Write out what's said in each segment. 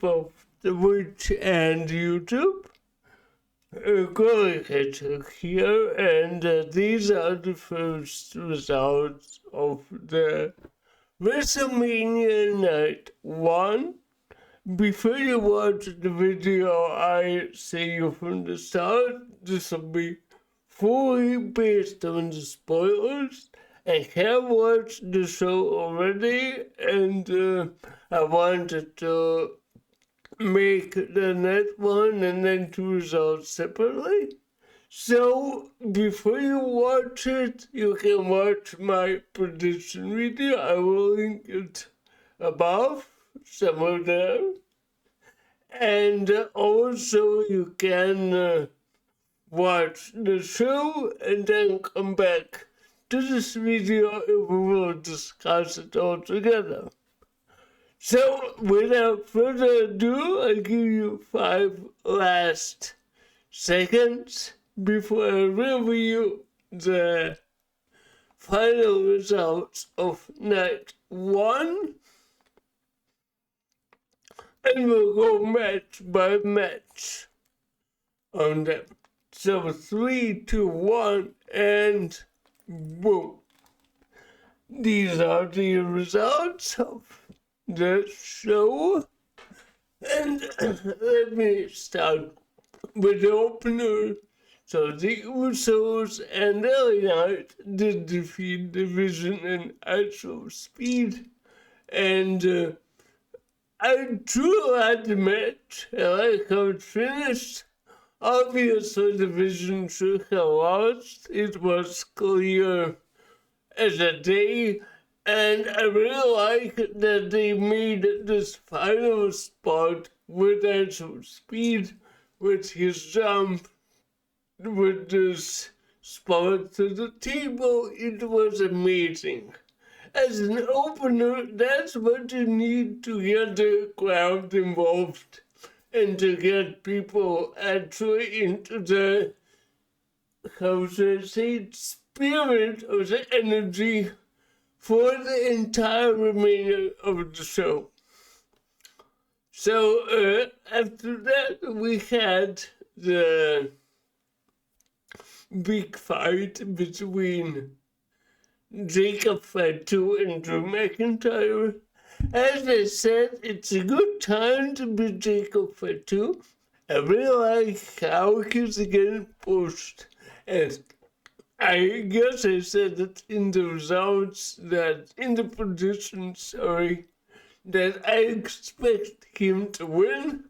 both Twitch and YouTube. Going here, and these are the first results of the WrestleMania Night 1. Before you watch the video, I say you from the start, this will be fully based on the spoilers. I have watched the show already, and I wanted to make the net one and then two results separately. So before you watch it, you can watch my prediction video. I will link it above, somewhere there. And also you can watch the show and then come back to this video and we will discuss it all together. So without further ado, I give you 5 last seconds before I review the final results of night 1. And we'll go match by match on them. So 3, 2, 1, and boom. These are the results of the show. And let me start with the opener. So the Usos and LA Knight did defeat Division and ISO Speed. And I truly liked the match. I like how it finished. Obviously, the Division should have lost. It was clear as a day. And I really like that they made this final spot with ISO Speed, with his jump, with this spot to the table. It was amazing. As an opener, that's what you need to get the crowd involved and to get people actually into the, how should I say, spirit or the energy for the entire remainder of the show. So after that, we had the big fight between Jacob Fatu and Drew McIntyre. As I said, it's a good time to be Jacob Fatu. I really like how he's getting pushed. And I guess I said it in the results, that in the predictions, that I expect him to win.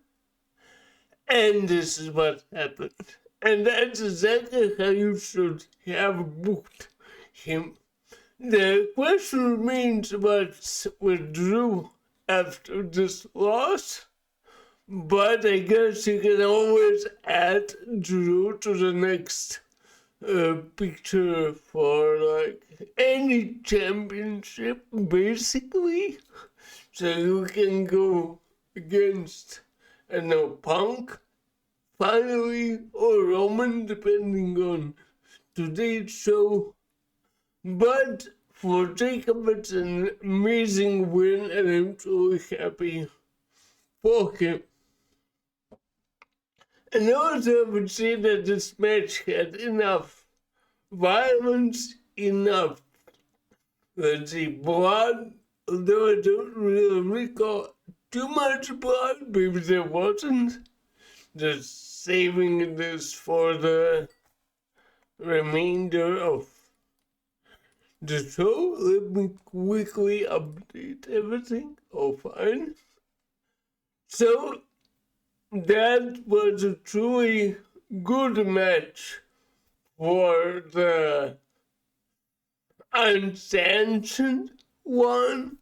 And this is what happened. And that's exactly how you should have booked him. The question remains what's with Drew after this loss, but I guess you can always add Drew to the next picture for like any championship, basically. So you can go against, Punk, finally, or Roman, depending on today's show. But for Jacob, it's an amazing win, and I'm truly happy for him. And also, I would say that this match had enough violence, enough, blood, although I don't really recall too much blood, maybe there wasn't. Just saving this for the remainder of the show. Let me quickly update everything. Oh, fine. So, that was a truly good match for the unsanctioned one.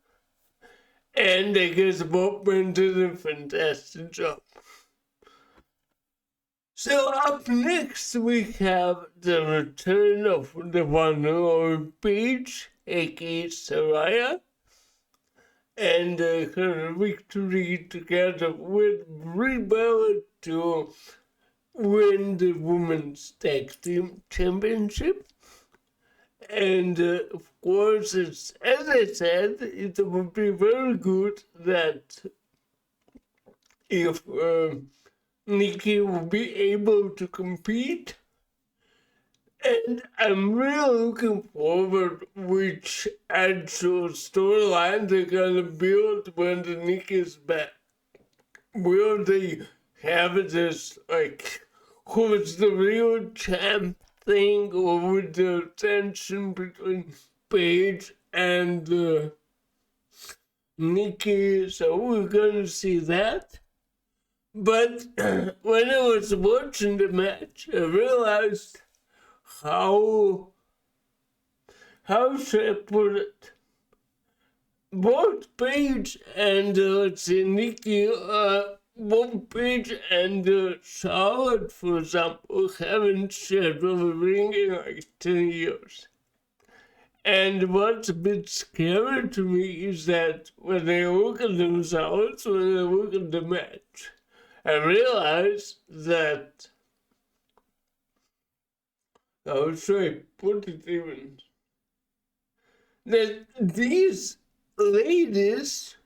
And I guess Bob Brand did a fantastic job. So up next we have the return of the one and only Paige, aka Saraya, and her victory together with Brie Bella to win the Women's Tag Team Championship. And of course, it's, as I said, it would be very good that if Nikki will be able to compete. And I'm really looking forward which actual storyline they're gonna build when the Nikki's back. Will they have this, like, who's the real champ thing, or with the tension between Paige and Nikki? So we're gonna see that. But when I was watching the match, I realized how should I put it? Both Paige and Nikki, both Paige and Charlotte, for example, haven't shared a ring in like 10 years. And what's a bit scary to me is that when they look at themselves, when they look at the match, I realize that, how should I put it even? That these ladies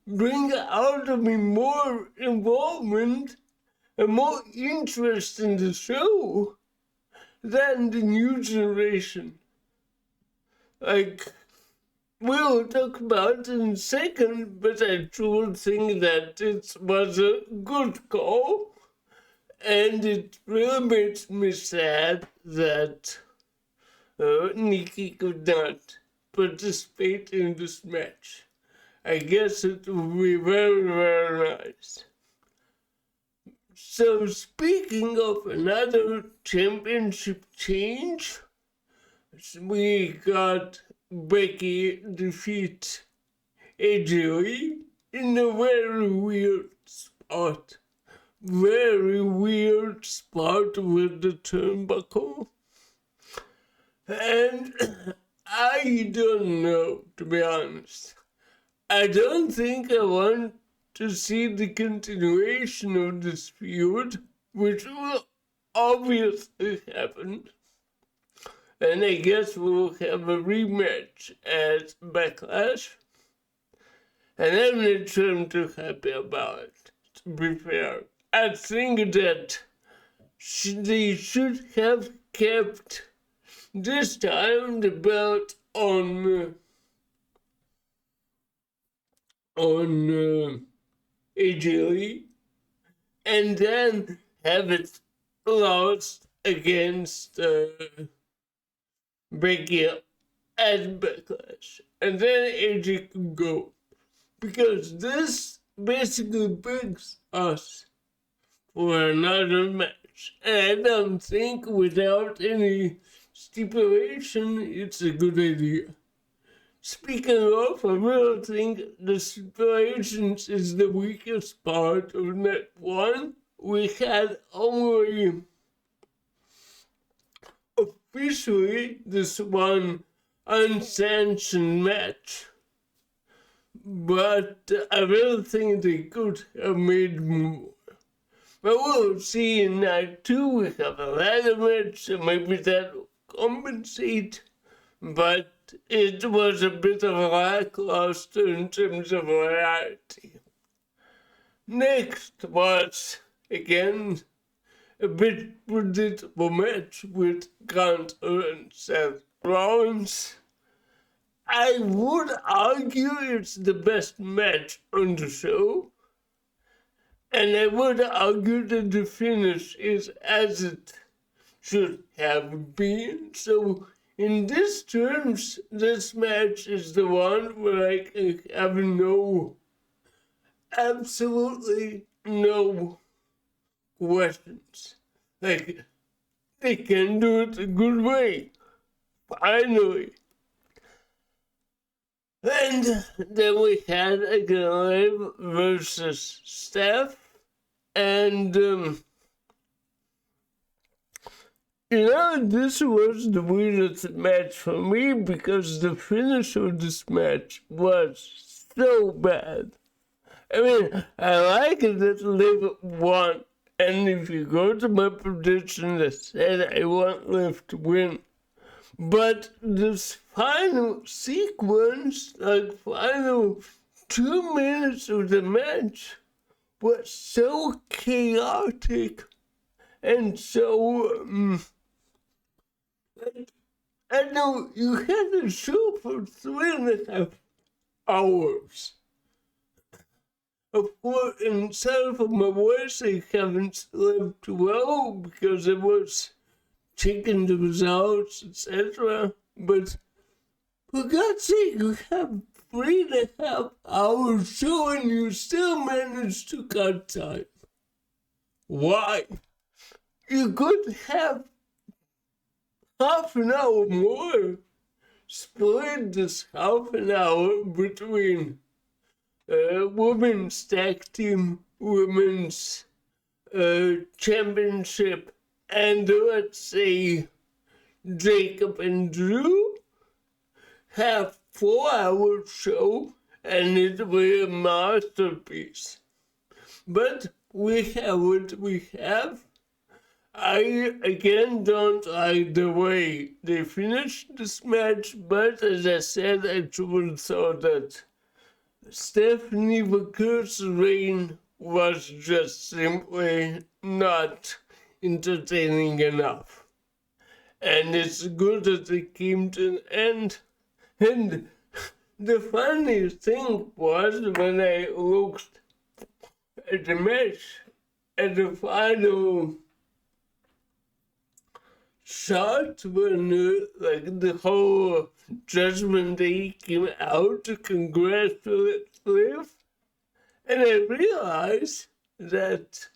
bring out of me more involvement and more interest in the show than the new generation. Like, we'll talk about it in a second, but I truly think that it was a good call, and it really makes me sad that Nikki could not participate in this match. I guess it would be very, very nice. So speaking of another championship change, we got Becky defeat AJ Lee in a very weird spot. Very weird spot with the turnbuckle. And I don't know, to be honest. I don't think I want to see the continuation of this feud, which will obviously happen. And I guess we'll have a rematch at Backlash. And I'm not sure I'm too happy about it, to be fair. I think that they should have kept this time the belt on AJ Lee, and then have it lost against Becky at Backlash, and then AJ can go, because this basically brings us for another match, and I don't think without any stipulation it's a good idea. Speaking of, I really think the stipulations is the weakest part of that one. We had only officially this one unsanctioned match, but I really think they could have made more. But we'll see in night 2 we have a ladder match, so maybe that will compensate. But it was a bit of a lackluster in terms of variety. Next was, again, a bit predictable match with Gunther and Seth Rollins. I would argue it's the best match on the show, and I would argue that the finish is as it should have been. So in these terms, this match is the one where I can have absolutely no questions. Like, they can do it a good way, finally. And then we had again Liv versus Steph, and this was the weirdest match for me because the finish of this match was so bad. I mean, I like that Liv won, and if you go to my prediction, I said I want Liv to win. But this final sequence, like final 2 minutes of the match, was so chaotic and so, I know you had a show for 3.5 hours. Of course, in some of my voice, I haven't slept well because it was checking the results, etc. But for God's sake, you have 3.5 hours show and you still manage to cut time. Why? You could have half an hour more. Split this half an hour between women's tag team, women's championship, and let's say Jacob and Drew. Have 4 hour show and it will be a masterpiece. But we have what we have. I again don't like the way they finished this match, but as I said, I truly thought that Stephanie Vaquer's reign was just simply not entertaining enough. And it's good that it came to an end. And the funny thing was when I looked at the match, at the final shot when the whole Judgment Day came out to congratulate Liv, and I realized that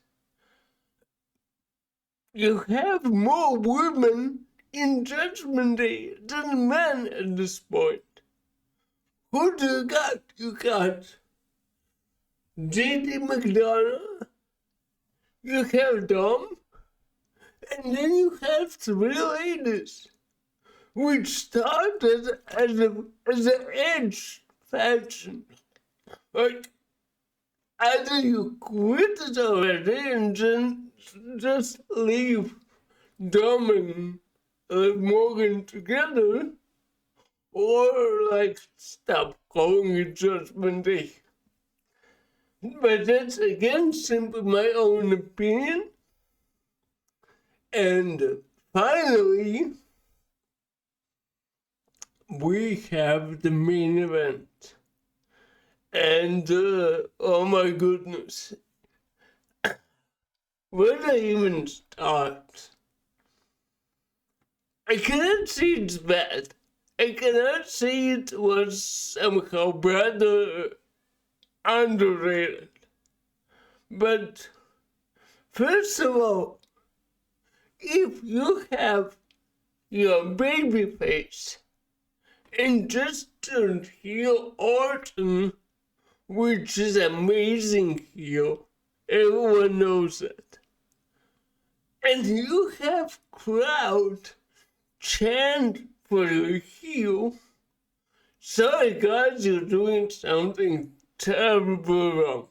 you have more women in Judgment Day than men at this point. Who do you got? You got JD McDonough, you have Dom, and then you have 3 ladies, which started as an Edge faction. Like, either you quit it already and then just leave Dom and Liv Morgan together, or stop calling it Judgment Day. But that's again simply my own opinion. And finally, we have the main event. And oh my goodness, where do I even start? I cannot say it's bad. I cannot say it was somehow bad or underrated. But first of all, if you have your baby face and just turned heel Orton, which is amazing heel, everyone knows that, and you have crowd chant for your heel, sorry guys, you're doing something terribly wrong.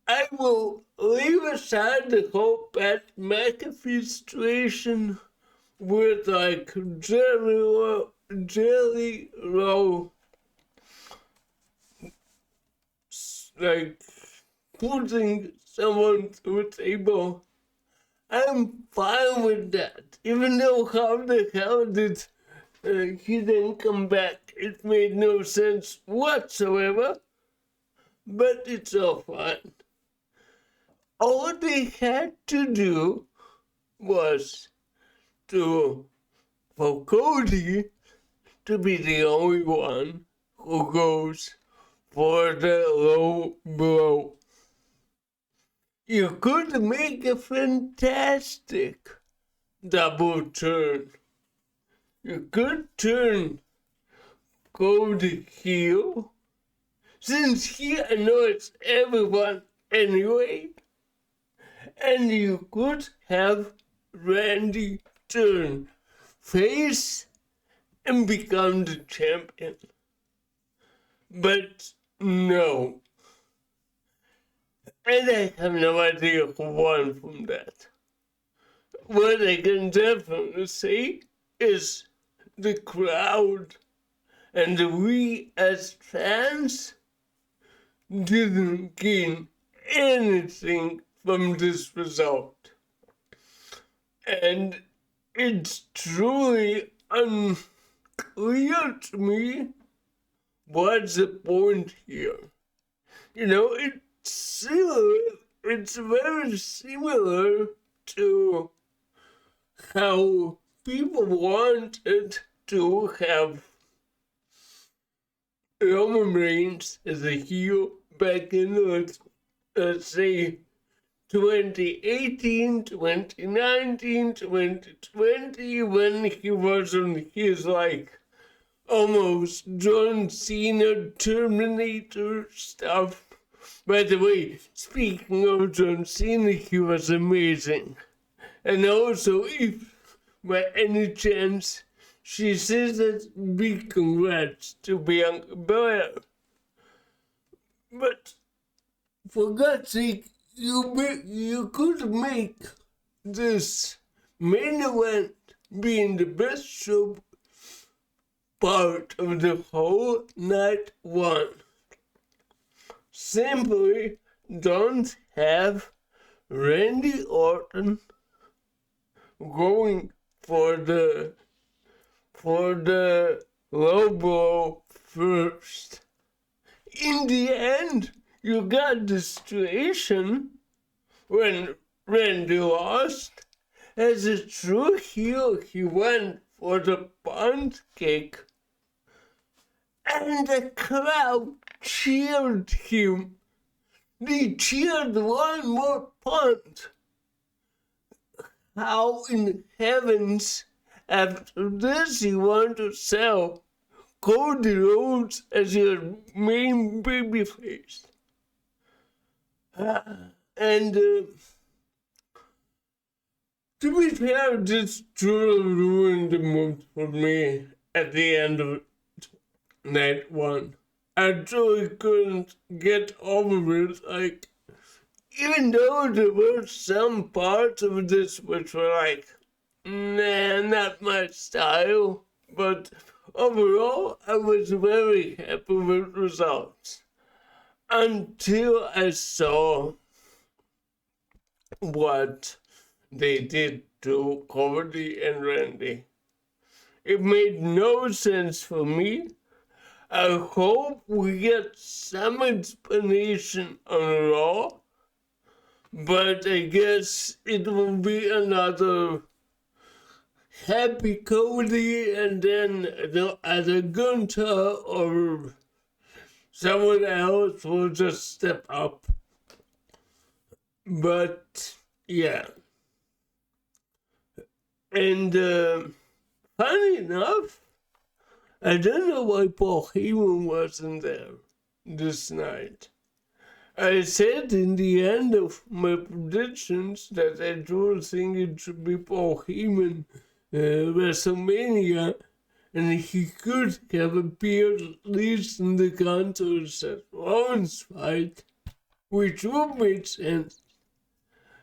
I will leave aside the whole Pat McAfee situation with Jelly Roll, putting someone to a table. I'm fine with that, even though how the hell did he then come back? It made no sense whatsoever, but it's all fine. All they had to do was for Cody to be the only one who goes for the low blow. You could make a fantastic double turn. You could turn Cody heel, since he annoys everyone anyway, and you could have Randy turn face and become the champion. But no. And I have no idea who won from that. What I can definitely say is the crowd and we as fans didn't gain anything from this result. And it's truly unclear to me what's the point here. You know, it's very similar to how people wanted to have Roman Reigns as a heel back in, let's say, 2018, 2019, 2020, when he was on his, like, almost John Cena Terminator stuff. By the way, speaking of John Cena, he was amazing. And also, if by any chance she says that, big congrats to Bianca Belair. But for God's sake, you could make this main event being the best show part of the whole night one. Simply don't have Randy Orton going for the low blow first. In the end, you got the situation when Randy lost. As a true heel, he went for the punt kick, and the crowd cheered him. They cheered one more punt. How in heavens, after this, you want to sell Cody Rhodes as your main babyface? And to be fair, this truly ruined the mood for me at the end of night one. I truly couldn't get over it. Like, even though there were some parts of this which were like, nah, not my style, but overall, I was very happy with results. Until I saw what they did to Cody and Randy. It made no sense for me. I hope we get some explanation on Raw, but I guess it will be another happy Cody and then either Gunther or someone else will just step up. But yeah. And funny enough, I don't know why Paul Heyman wasn't there this night. I said in the end of my predictions that I do think it should be Paul Heyman WrestleMania, and he could have appeared at least in the Gunther Seth Rollins fight, which would make sense.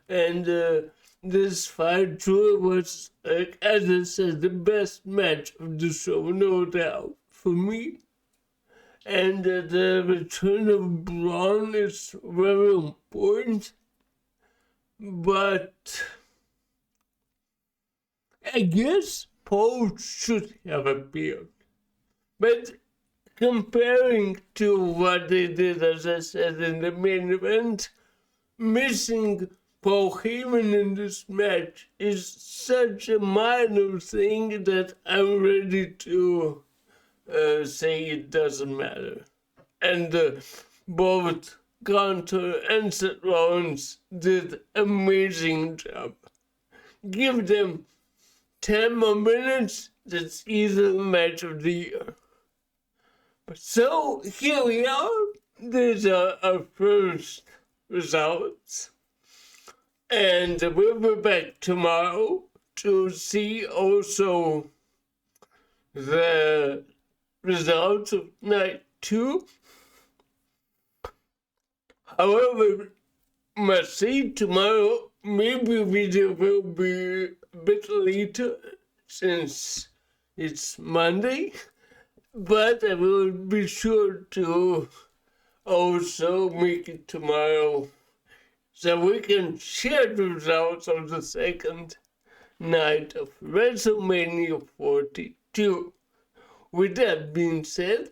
And this fight truly was, like, as I said, the best match of the show, no doubt, for me. And the return of Braun is very important. But I guess Paul should have appeared. But comparing to what they did, as I said, in the main event, missing Paul Heyman in this match is such a minor thing that I'm ready to say it doesn't matter. And both Gunther and Seth Rollins did amazing job. Give them 10 more minutes, that's either the match of the year. But so here we are. These are our first results. And we'll be back tomorrow to see also the results of night 2. However, must say tomorrow, maybe video will be a bit later since it's Monday, but I will be sure to also make it tomorrow so we can share the results of the second night of WrestleMania 42. With that being said,